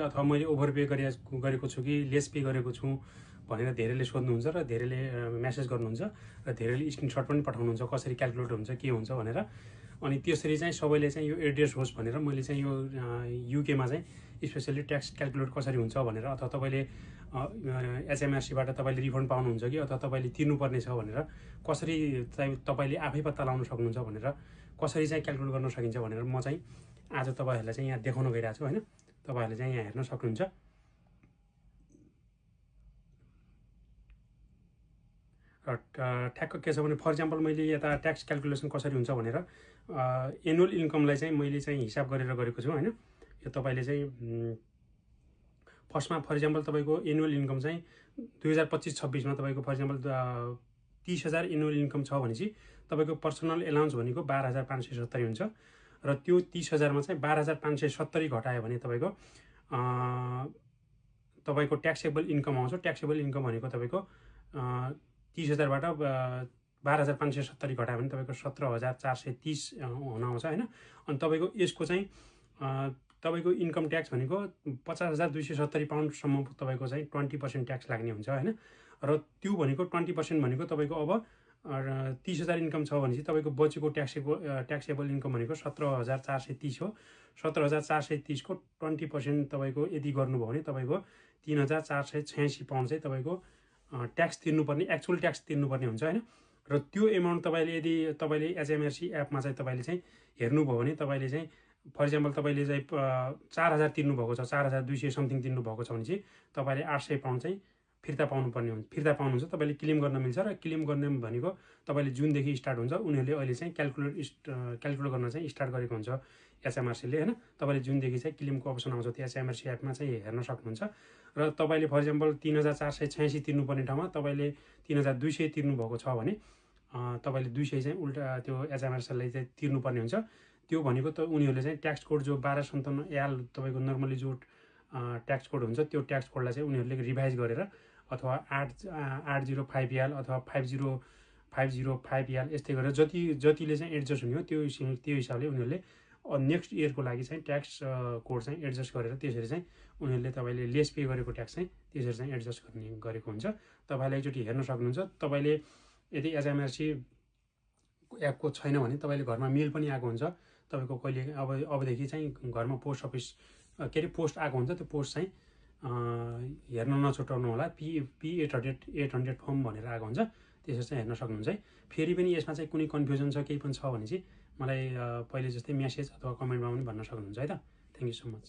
अथवा मैले ओभरपे गरेको छु कि लेस पे गरेको छु भनेर धेरैले सोध्नुहुन्छ र धेरैले मेसेज गर्नुहुन्छ र धेरैले स्क्रिनशट पनि पठाउनुहुन्छ कसरी क्याल्कुलेट हुन्छ के हुन्छ भनेर। अनि त्यसरी चाहिँ सबैले चाहिँ यो एड्रेस होस् भनेर मैले चाहिँ यो युकेमा चाहिँ स्पेसली ट्याक्स क्याल्कुलेट कसरी हुन्छ भनेर, अथवा तपाईँले एचएमआरसीबाट तपाईँले रिफन्ड पाउनुहुन्छ कि अथवा तपाईँले तिर्नुपर्ने छ भनेर कसरी चाहिँ तपाईँले आफै पत्ता लगाउन सक्नुहुन्छ भनेर, कसरी चाहिँ क्याल्कुलेट गर्न सकिन्छ भनेर म चाहिँ आज तपाईँहरूलाई चाहिँ यहाँ देखाउन गइरहेको छु होइन। तपाईँहरूले चाहिँ यहाँ हेर्न सक्नुहुन्छ। र ठ्याक्क के छ भने फर इक्जाम्पल मैले यता ट्याक्स क्याल्कुलेसन कसरी हुन्छ भनेर एनुअल इन्कमलाई चाहिँ मैले चाहिँ हिसाब गरेर गरेको छु होइन। यो तपाईँले चाहिँ फर्स्टमा फर इक्जाम्पल तपाईँको एनुअल इन्कम चाहिँ 2025-26मा तपाईँको फर इक्जाम्पल 30,000 एनुअल इन्कम छ भनेपछि तपाईँको पर्सनल एलाउन्स भनेको 12,570 हुन्छ र त्यो 30,000मा चाहिँ 12,570 घटायो भने तपाईँको ट्याक्सेबल इन्कम आउँछ। ट्याक्सेबल इन्कम भनेको तपाईँको 30,000बाट 12,570 घटायो भने तपाईँको 17,430 हुन आउँछ होइन। अनि तपाईँको यसको चाहिँ तपाईँको इन्कम ट्याक्स भनेको 50,270 पाउन्डसम्म तपाईँको चाहिँ 20% ट्याक्स लाग्ने हुन्छ होइन। र त्यो भनेको 20% भनेको तपाईँको अब 30,000 इन्कम छ भनेपछि तपाईँको बचेको ट्याक्सेबल इन्कम भनेको 17,430 हो। 17,430 को 20% तपाईँको यदि गर्नुभयो भने तपाईँको 3,486 पाउन्ड चाहिँ तपाईँको ट्याक्स तिर्नुपर्ने, एक्चुअल ट्याक्स तिर्नुपर्ने हुन्छ होइन। र त्यो एमाउन्ट तपाईँले यदि तपाईँले एचएमआरसी एपमा चाहिँ तपाईँले चाहिँ हेर्नुभयो भने तपाईँले चाहिँ फर इक्जाम्पल तपाईँले चाहिँ 4,000 तिर्नुभएको छ, 4,200 समथिङ तिर्नुभएको छ भने चाहिँ तपाईँले 800 पाउन्ड चाहिँ फिर्ता पाउनुहुन्छ। तपाईँले क्लेम गर्न मिल्छ र क्लेम गर्ने भनेको तपाईँले जुनदेखि स्टार्ट हुन्छ उनीहरूले अहिले चाहिँ क्याल्कुलेट गर्न चाहिँ स्टार्ट गरेको हुन्छ एचएमआरसीले होइन। तपाईँले जुनदेखि चाहिँ क्लेमको अप्सन आउँछ त्यो एचएमआरसी एपमा चाहिँ हेर्न सक्नुहुन्छ। र तपाईँले फर इक्जाम्पल 3,486 तिर्नुपर्ने ठाउँमा तपाईँले 3,200 तिर्नुभएको छ भने तपाईँले 200 चाहिँ उल्टा त्यो एचएमआरसीलाई चाहिँ तिर्नुपर्ने हुन्छ। त्यो भनेको त उनीहरूले चाहिँ ट्याक्स कोड जो 1257 एल तपाईँको नर्मली जो ट्याक्स कोड हुन्छ त्यो ट्याक्स कोडलाई चाहिँ उनीहरूले रिभाइज गरेर अथवा 805 एल अथवा 5005 एल यस्तै गरेर जतिले चाहिँ एडजस्ट हुने हो त्यो हिसाबले उनीहरूले नेक्स्ट इयरको लागि चाहिँ ट्याक्स कोड चाहिँ एडजस्ट गरेर त्यसरी चाहिँ उनीहरूले तपाईँले लेस पे गरेको ट्याक्स चाहिँ त्यसरी चाहिँ एडजस्ट गरेको हुन्छ। तपाईँले एकचोटि हेर्न सक्नुहुन्छ। तपाईँले यदि एचएमआरसी एपको छैन भने तपाईँले घरमा मेल पनि आएको हुन्छ तपाईँको कहिले अबदेखि चाहिँ घरमा पोस्ट अफिस के अरे पोस्ट आएको हुन्छ। त्यो पोस्ट चाहिँ हेर्न नछुटाउनु होला। P800 फर्म भनेर आएको हुन्छ, त्यसरी चाहिँ हेर्न सक्नुहुन्छ है। फेरि पनि यसमा चाहिँ कुनै कन्फ्युजन छ केही पनि छ भने चाहिँ मलाई पहिले जस्तै मेसेज अथवा कमेन्टमा पनि भन्न सक्नुहुन्छ है त। Thank you so much.